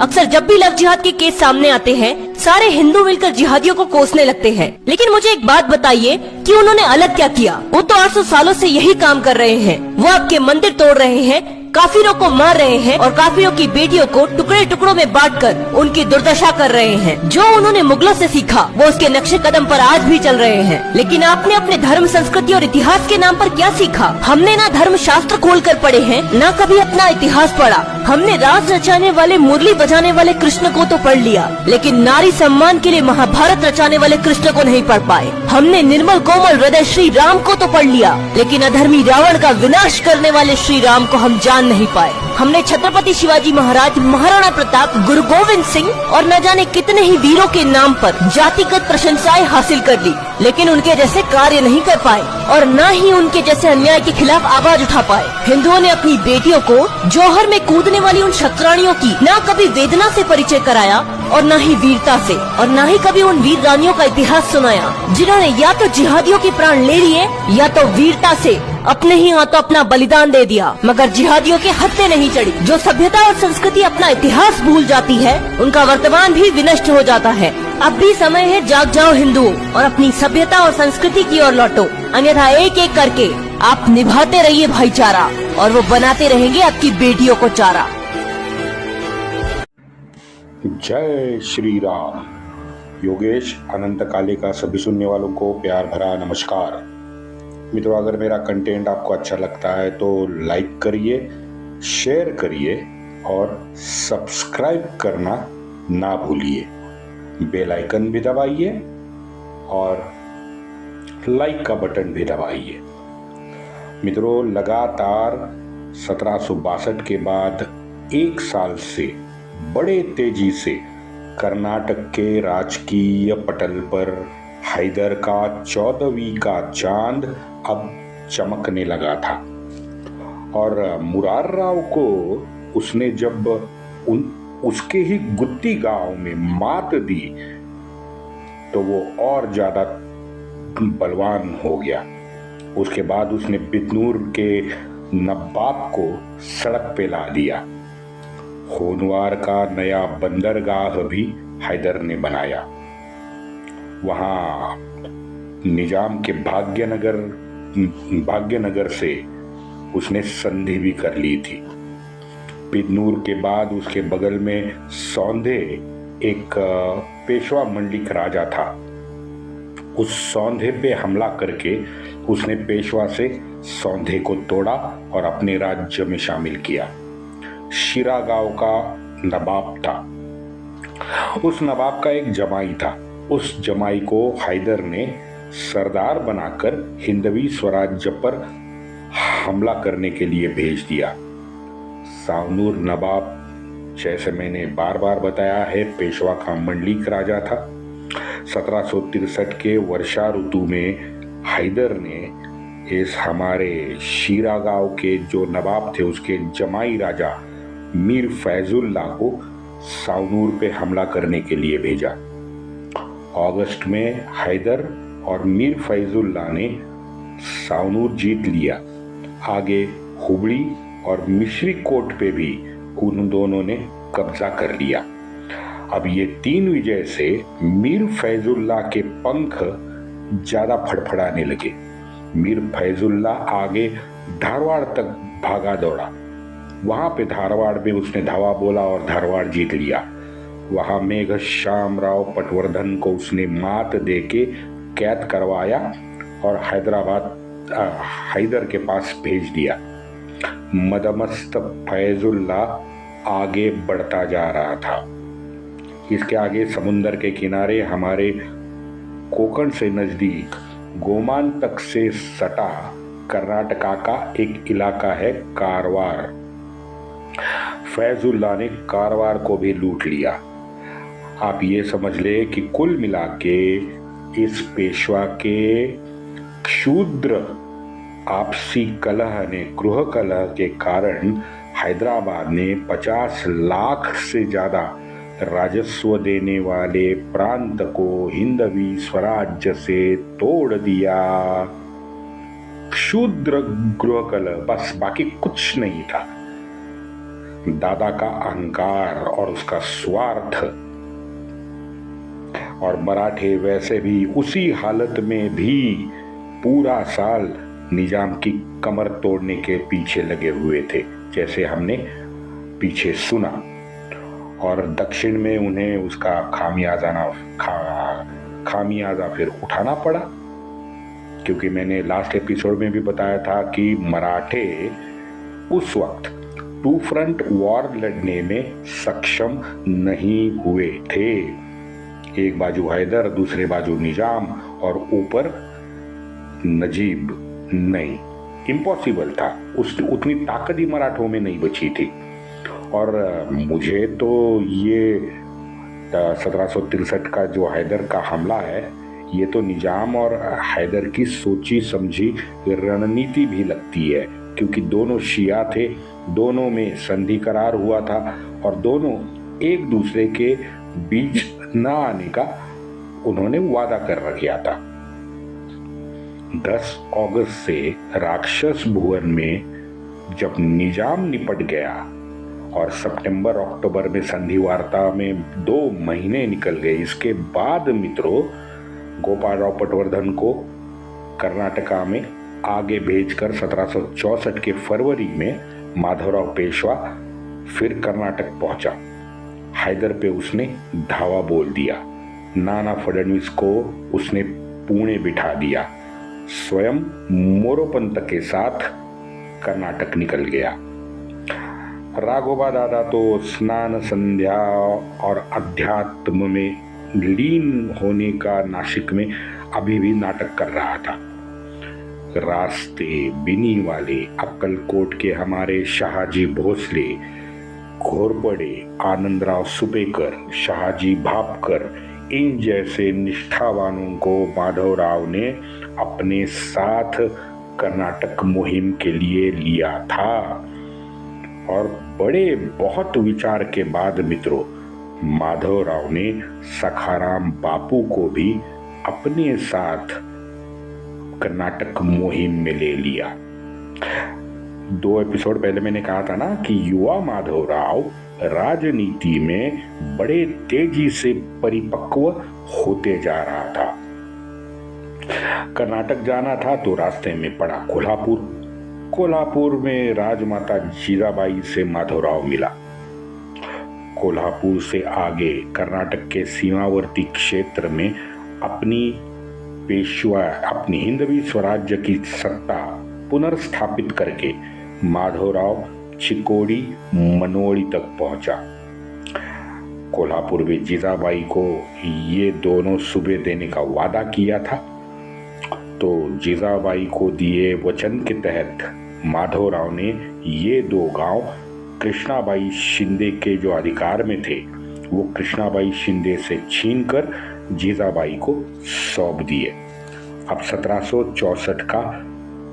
अक्सर जब भी लव जिहाद के केस सामने आते हैं, सारे हिंदू मिलकर जिहादियों को कोसने लगते हैं। लेकिन मुझे एक बात बताइए कि उन्होंने अलग क्या किया? वो तो 800 सालों से यही काम कर रहे हैं। वो आपके मंदिर तोड़ रहे हैं, काफिरों को मार रहे हैं और काफिरों की बेटियों को टुकड़े टुकड़ों में बांटकर उनकी दुर्दशा कर रहे हैं। जो उन्होंने मुगलों से सीखा वो उसके नक्शे कदम पर आज भी चल रहे हैं। लेकिन आपने अपने धर्म, संस्कृति और इतिहास के नाम पर क्या सीखा? हमने ना धर्म शास्त्र खोल कर पढ़े हैं, ना कभी अपना इतिहास पढ़ा। हमने रास रचाने वाले, मुरली बजाने वाले कृष्ण को तो पढ़ लिया, लेकिन नारी सम्मान के लिए महाभारत रचाने वाले कृष्ण को नहीं पढ़ पाए। हमने निर्मल कोमल हृदय श्री राम को तो पढ़ लिया, लेकिन अधर्मी रावण का विनाश करने वाले श्री राम को हम जान नहीं पाए। हमने छत्रपति शिवाजी महाराज, महाराणा प्रताप, गुरु गोविंद सिंह और न जाने कितने ही वीरों के नाम पर जातिगत प्रशंसाएं हासिल कर ली, लेकिन उनके जैसे कार्य नहीं कर पाए और न ही उनके जैसे अन्याय के खिलाफ आवाज उठा पाए। हिंदुओं ने अपनी बेटियों को जौहर में कूदने वाली उन क्षत्राणियों की न कभी वेदना से परिचय कराया और न ही वीरता से, और न ही कभी उन वीर रानियों का इतिहास सुनाया जिन्होंने या तो जिहादियों के प्राण ले लिए या तो वीरता से अपने ही हाथों अपना बलिदान दे दिया, मगर जिहादियों के हत्थे नहीं चढ़ी। जो सभ्यता और संस्कृति अपना इतिहास भूल जाती है, उनका वर्तमान भी विनष्ट हो जाता है। अब भी समय है, जाग जाओ हिंदुओं और अपनी सभ्यता और संस्कृति की ओर लौटो, अन्यथा एक एक करके आप निभाते रहिए भाईचारा और वो बनाते रहेंगे आपकी बेटियों को चारा। जय श्री राम। योगेश अनंत काले का सभी सुनने वालों को प्यार भरा नमस्कार। मित्रों, अगर मेरा कंटेंट आपको अच्छा लगता है तो लाइक करिए, शेयर करिए और सब्सक्राइब करना ना भूलिए। बेल आइकन भी दबाइए और लाइक का बटन भी दबाइए। मित्रों, लगातार 1762 के बाद एक साल से बड़े तेजी से कर्नाटक के राजकीय पटल पर हैदर का 14वीं का चांद अब चमकने लगा था और मुरार राव को उसने जब उसके ही गुत्ती गांव में मात दी तो वो और ज्यादा बलवान हो गया। उसके बाद उसने बिजनौर के नवाब को सड़क पे ला दिया। होनवार का नया बंदरगाह भी हैदर ने बनाया। वहां निजाम के भाग्यनगर से उसने संधि भी कर ली थी। बिजनौर के बाद उसके बगल में सौंधे एक पेशवा मंडलिक राजा था। उस सौंधे पे हमला करके उसने पेशवा से सौंधे को तोड़ा और अपने राज्य में शामिल किया। शिरा गांव का नवाब था। उस नवाब का एक जमाई था। उस जमाई को हैदर ने सरदार बनाकर हिंदवी स्वराज्य पर हमला करने के लिए भेज दिया। सावनूर नवाब, जैसे मैंने बार बार बताया है, पेशवा का मंडलिक राजा था। 1763 के वर्षा ऋतु में हैदर ने इस हमारे शीरा गांव के जो नवाब थे उसके जमाई राजा मीर फैजुल्ला को सावनूर पे हमला करने के लिए भेजा। अगस्त में हैदर और मीर फैजुल्ला ने सावनूर जीत लिया। आगे हुबली और मिश्री कोट पे भी उन दोनों ने कब्जा कर लिया। अब ये 3 विजय से मीर फैजुल्ला के पंख ज्यादा फड़फड़ाने लगे। मीर फैजुल्ला आगे धारवाड़ तक भागा दौड़ा। वहां पे धारवाड़ में उसने धावा बोला और धारवाड़ जीत लिया। वहां मेघश्याम राव पटवर्धन को उसने मात देके कैद करवाया और हैदर के पास भेज दिया। मदमस्त फैजुल्ला आगे बढ़ता जा रहा था। इसके आगे समुंदर के किनारे हमारे कोकण से नजदीक गोमान तक से सटा कर्नाटका का एक इलाका है कारवार। फैजुल्ला ने कारवार को भी लूट लिया। आप ये समझ ले कि कुल मिला के इस पेशवा के क्षुद्र आपसी कलह ने, गृह कलह के कारण हैदराबाद ने 50 लाख से ज्यादा राजस्व देने वाले प्रांत को हिंदवी स्वराज्य से तोड़ दिया। क्षुद्र गृह कलह, बस, बाकी कुछ नहीं था। दादा का अहंकार और उसका स्वार्थ, और मराठे वैसे भी उसी हालत में भी पूरा साल निजाम की कमर तोड़ने के पीछे लगे हुए थे, जैसे हमने पीछे सुना। और दक्षिण में उन्हें उसका खामियाजा फिर उठाना पड़ा, क्योंकि मैंने लास्ट एपिसोड में भी बताया था कि मराठे उस वक्त टू फ्रंट वॉर लड़ने में सक्षम नहीं हुए थे। एक बाजू हैदर, दूसरे बाजू निजाम, और ऊपर नजीब नहीं, इम्पॉसिबल था। उतनी ताकत ही मराठों में नहीं बची थी। और मुझे तो ये 1763 का जो हैदर का हमला है, ये तो निजाम और हैदर की सोची समझी रणनीति भी लगती है, क्योंकि दोनों शिया थे, दोनों में संधि करार हुआ था और दोनों एक दूसरे के बीच न आने का उन्होंने वादा कर रखा था। 10 अगस्त से राक्षस भुवन में जब निजाम निपट गया और सितंबर अक्टूबर में संधि वार्ता में 2 महीने निकल गए, इसके बाद मित्रों गोपाल राव पटवर्धन को कर्नाटका में आगे भेजकर 1764 के फरवरी में माधवराव पेशवा फिर कर्नाटक पहुंचा। हैदर पे उसने धावा बोल दिया, नाना फडणवीस को उसने पुणे बिठा दिया, स्वयं मोरोपंत के साथ कर्नाटक निकल गया। राघोबा दादा तो स्नान संध्या और अध्यात्म में लीन होने का नासिक में अभी भी नाटक कर रहा था। रास्ते बिनी वाले, अक्कलकोट के हमारे शाहजी भोसले, घोरपड़े, आनंदराव सुपेकर, शाहजी भापकर, इन जैसे निष्ठावानों को माधवराव ने अपने साथ कर्नाटक मुहिम के लिए लिया था। और बड़े बहुत विचार के बाद मित्रों माधवराव ने सखाराम बापू को भी अपने साथ कर्नाटक मुहिम में ले लिया। 2 एपिसोड पहले मैंने कहा था ना कि युवा माधवराव राजनीति में बड़े तेजी से परिपक्व होते जा रहा था। कर्नाटक जाना था तो रास्ते में पड़ा कोल्हापुर में राजमाता जीजाबाई से माधवराव मिला। कोल्हापुर से आगे कर्नाटक के सीमावर्ती क्षेत्र में अपनी हिंदवी स्वराज्य की सत्ता पुनर्स्थापित करके माधवराव चिकोड़ी मनोड़ी तक पहुंचा। कोल्हापुर में जीजाबाई को ये दोनों सूबे देने का वादा किया था, तो जीजाबाई को दिए वचन के तहत माधवराव ने ये 2 गांव कृष्णाबाई शिंदे के जो अधिकार में थे वो कृष्णाबाई शिंदे से छीनकर जीजाबाई को सौंप दिए। अब 1764 का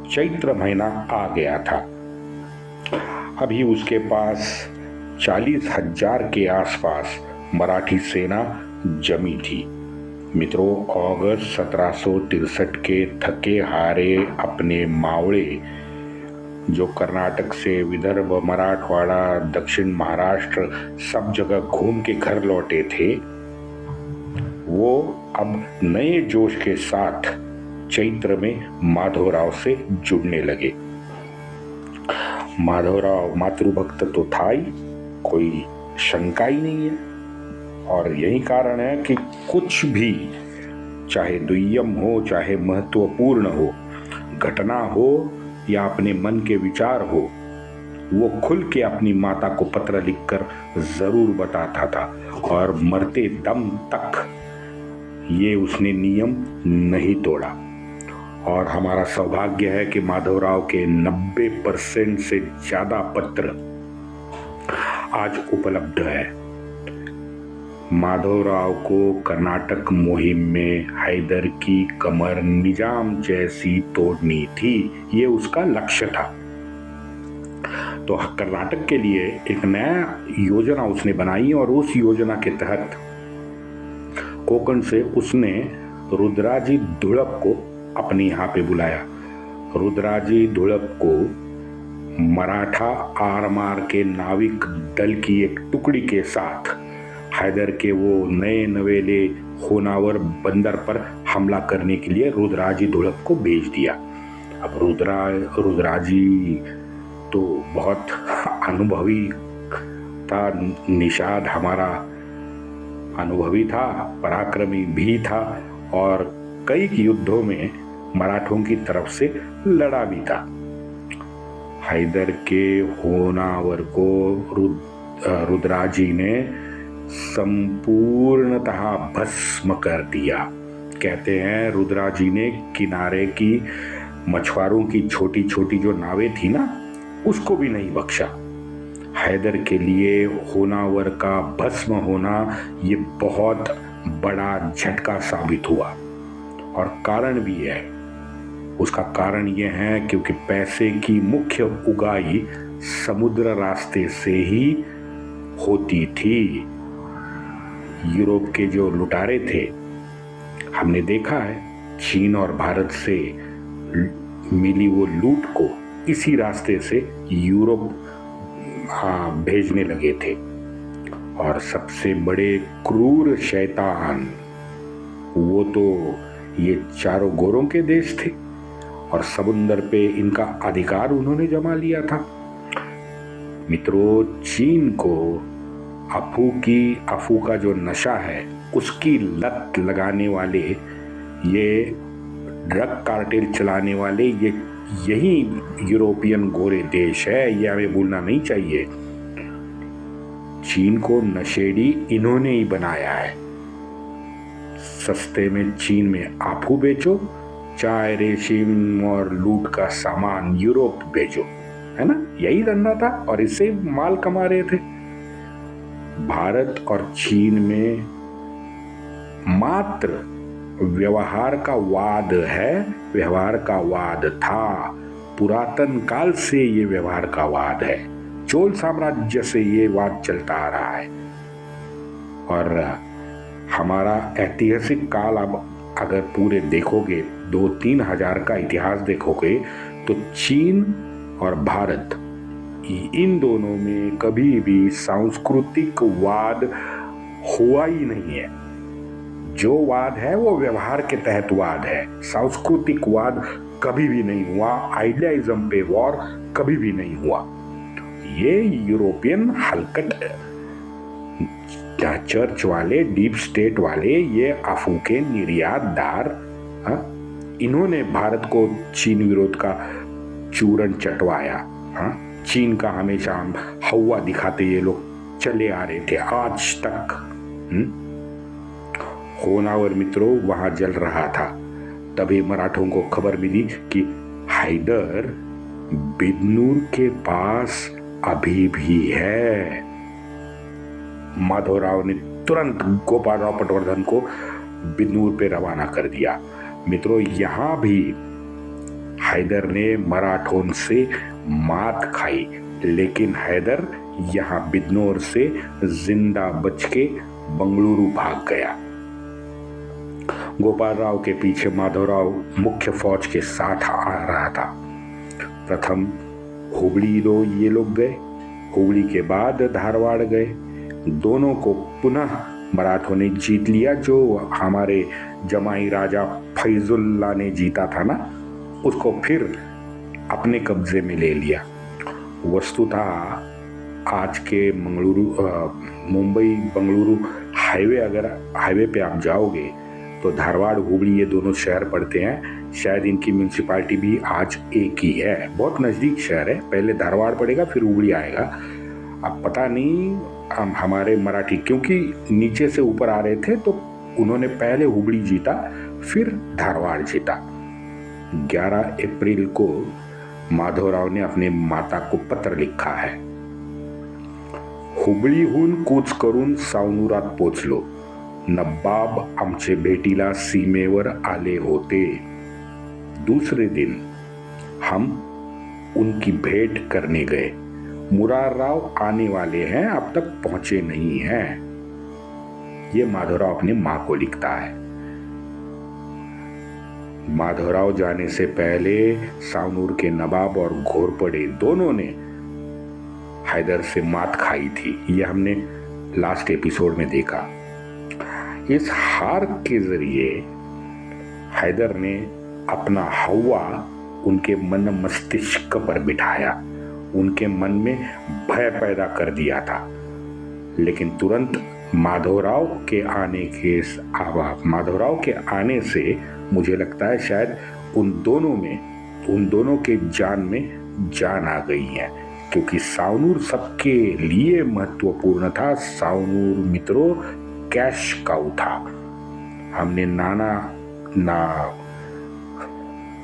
चैत्र महीना आ गया था। अभी उसके पास 40,000 के आसपास मराठी सेना जमी थी। मित्रों अगस्त 1763 के थके हारे अपने मावड़े जो कर्नाटक से विदर्भ, मराठवाड़ा, दक्षिण महाराष्ट्र सब जगह घूम के घर लौटे थे, वो अब नए जोश के साथ चैत्र में माधवराव से जुड़ने लगे। माधवराव मातृभक्त तो था ही, कोई शंका ही नहीं है। और यही कारण है कि कुछ भी चाहे दुय्यम हो, चाहे महत्वपूर्ण हो, घटना हो या अपने मन के विचार हो, वो खुल के अपनी माता को पत्र लिखकर जरूर बताता था और मरते दम तक ये उसने नियम नहीं तोड़ा। और हमारा सौभाग्य है कि माधवराव के 90% से ज्यादा पत्र आज उपलब्ध है। माधवराव को कर्नाटक मुहिम में हैदर की कमर निजाम जैसी तोड़नी थी, ये उसका लक्ष्य था। तो कर्नाटक के लिए एक नया योजना उसने बनाई और उस योजना के तहत कोंकण से उसने रुद्राजी धुड़प को अपने यहाँ पे बुलाया। रुद्राजी धुड़प को मराठा आरमार के नाविक दल की एक टुकड़ी के साथ हैदर के वो नए नवेले होनावर बंदर पर हमला करने के लिए रुद्राजी धुड़प को भेज दिया। अब रुद्राजी तो बहुत अनुभवी था, निषाद हमारा अनुभवी था, पराक्रमी भी था और कई युद्धों में मराठों की तरफ से लड़ा भी था। हैदर के होनावर को रुद्राजी ने संपूर्णतः भस्म कर दिया। कहते हैं रुद्राजी ने किनारे की मछुआरों की छोटी छोटी जो नावें थी ना, उसको भी नहीं बख्शा। हैदर के लिए होनावर का भस्म होना ये बहुत बड़ा झटका साबित हुआ और कारण भी है। उसका कारण यह है क्योंकि पैसे की मुख्य उगाई समुद्र रास्ते से ही होती थी। यूरोप के जो लुटारे थे, हमने देखा है चीन और भारत से मिली वो लूट को इसी रास्ते से यूरोप भेजने लगे थे। और सबसे बड़े क्रूर शैतान वो तो ये चारों गोरों के देश थे और समुद्र पे इनका अधिकार उन्होंने जमा लिया था। मित्रों, चीन को अफू का जो नशा है उसकी लत लगाने वाले, ये ड्रग कार्टेल चलाने वाले यही यूरोपियन गोरे देश है, ये हमें भूलना नहीं चाहिए। चीन को नशेड़ी इन्होंने ही बनाया है। सस्ते में चीन में आफू बेचो, चाय रेशम और लूट का सामान यूरोप भेजो, है ना, यही धंधा था और इससे माल कमा रहे थे। भारत और चीन में मात्र व्यवहार का वाद है, व्यवहार का वाद था, पुरातन काल से ये व्यवहार का वाद है, चोल साम्राज्य से ये वाद चलता आ रहा है। और हमारा ऐतिहासिक काल अब अगर पूरे देखोगे, 2-3 हजार का इतिहास देखोगे, तो चीन और भारत इन दोनों में कभी भी सांस्कृतिक वाद हुआ ही नहीं है। जो वाद है वो व्यवहार के तहत वाद है, सांस्कृतिक वाद कभी भी नहीं हुआ, आइडियाइज्म पे वॉर कभी भी नहीं हुआ। ये यूरोपियन हलकट चर्च वाले, डीप स्टेट वाले, ये अफू के निर्यातदार, इन्होंने भारत को चीन विरोध का चूरन चटवाया। चीन का हमेशा हवा दिखाते ये लोग चले आ रहे थे आज तक। होनावर मित्रों वहां जल रहा था। तभी मराठों को खबर मिली कि हैदर बिदनूर के पास अभी भी है। माधवराव ने तुरंत गोपाल राव पटवर्धन को बिदनूर पे रवाना कर दिया। मित्रों, यहां भी हैदर ने मराठों से मात खाई, लेकिन हैदर यहां बिदनूर से जिंदा बच के बंगलुरु भाग गया। गोपाल राव के पीछे माधवराव मुख्य फौज के साथ आ रहा था। प्रथम हुबली ये लोग गए, हुबली के बाद धारवाड़ गए। दोनों को पुनः मराठों ने जीत लिया। जो हमारे जमाई राजा फैजुल्ला ने जीता था ना, उसको फिर अपने कब्जे में ले लिया। वस्तुतः आज के मुंबई बंगलुरु हाईवे, अगर हाईवे पे आप जाओगे तो धारवाड़ हुबली ये दोनों शहर पड़ते हैं। शायद इनकी म्यूनिसिपालिटी भी आज एक ही है, बहुत नज़दीक शहर है। पहले धारवाड़ पड़ेगा फिर हुबली आएगा। अब पता नहीं हमारे मराठी क्योंकि नीचे से ऊपर आ रहे थे, तो उन्होंने पहले हुबली जीता फिर धारवाड़ जीता। 11 अप्रैल को माधवराव ने अपने माता को पत्र लिखा है। हुबळीहून कूच करून सावनुरात पोचलो, नवाब आमचे भेटीला सीमेवर आले होते। दूसरे दिन हम उनकी भेंट करने गए। मुरारराव आने वाले हैं, अब तक पहुंचे नहीं हैं। ये माधवराव अपने मां को लिखता है। माधवराव जाने से पहले सावनूर के नवाब और घोरपड़े दोनों ने हैदर से मात खाई थी। यह हमने लास्ट एपिसोड में देखा। इस हार के जरिए हैदर ने अपना हवा उनके मन मस्तिष्क पर बिठाया, उनके मन में भय पैदा कर दिया था। लेकिन तुरंत माधवराव के आने से मुझे लगता है शायद उन दोनों के जान में जान आ गई है, क्योंकि सावनूर सबके लिए महत्वपूर्ण था। सावनूर मित्रों कैश काऊ था। हमने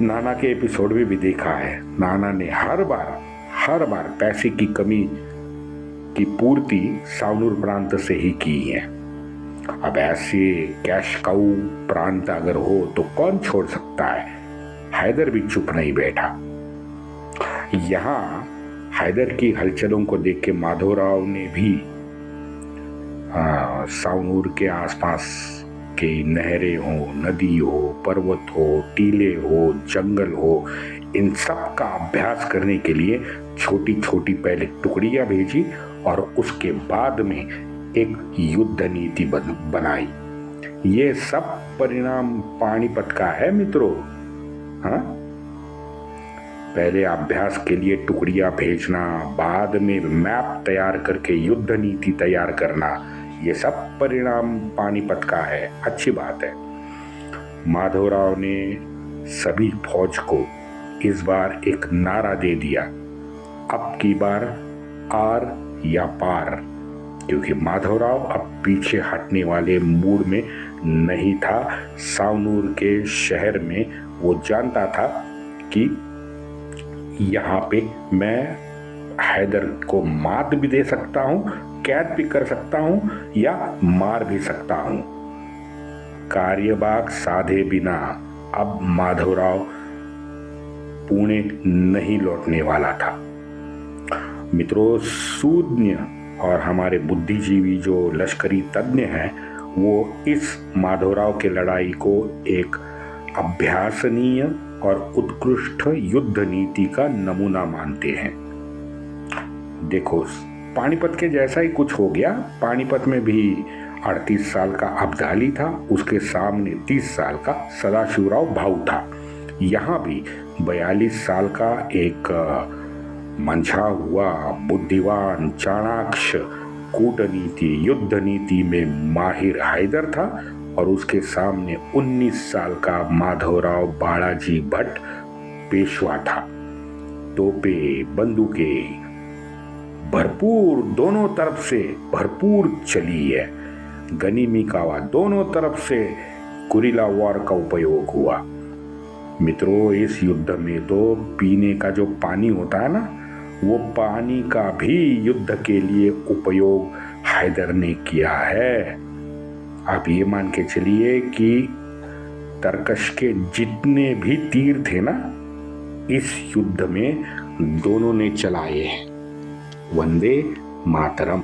नाना के एपिसोड में भी देखा है, नाना ने हर बार पैसे की कमी की पूर्ति सावनूर प्रांत से ही की है। अब ऐसे कैश काऊ प्रांत अगर हो तो कौन छोड़ सकता है। हैदर भी चुप नहीं बैठा। यहाँ हैदर की हलचलों को देख के माधवराव ने भी सावनूर के आसपास के नहरें हो, नदी हो, पर्वत हो, टीले हो, जंगल हो, इन सब का अभ्यास करने के लिए छोटी छोटी पहले टुकड़ियां भेजी और उसके बाद में एक युद्ध नीति बनाई। ये सब परिणाम पानीपत का है मित्रों। हाँ, पहले अभ्यास के लिए टुकड़ियां भेजना, बाद में मैप तैयार करके युद्ध नीति तैयार करना, ये सब परिणाम पानीपत का है। अच्छी बात है। माधवराव ने सभी फौज को इस बार एक नारा दे दिया, अब की बार आर या पार, क्योंकि माधवराव अब पीछे हटने वाले मूड में नहीं था। सावनूर के शहर में वो जानता था कि यहाँ पे मैं हैदर को मात भी दे सकता हूँ, कैद भी कर सकता हूँ या मार भी सकता हूँ। कार्यबाग साधे बिना अब माधवराव पुणे नहीं लौटने वाला था। मित्रों, शून्य और हमारे बुद्धिजीवी जो लश्करी तज्ञ हैं, वो इस माधवराव के लड़ाई को एक अभ्यासनीय और उत्कृष्ट युद्ध नीति का नमूना मानते हैं। देखो, पानीपत के जैसा ही कुछ हो गया। पानीपत में भी 38 साल का अब्दाली था, उसके सामने 30 साल का सदाशिवराव भाऊ था। यहाँ भी 42 साल का एक मंझा हुआ बुद्धिवान चाणाक्ष कूटनीति युद्ध नीति में माहिर हैदर था और उसके सामने 19 साल का माधवराव बालाजी भट्ट पेशवा था। तोपे, बंदूकें भरपूर दोनों तरफ से भरपूर चली है। गनीमी कावा दोनों तरफ से गुरिल्ला वॉर का उपयोग हुआ। मित्रों, इस युद्ध में तो पीने का जो पानी होता है ना, वो पानी का भी युद्ध के लिए उपयोग हैदर ने किया है। आप ये मान के चलिए कि तरकश के जितने भी तीर थे ना, इस युद्ध में दोनों ने चलाए हैं। वंदे मातरम।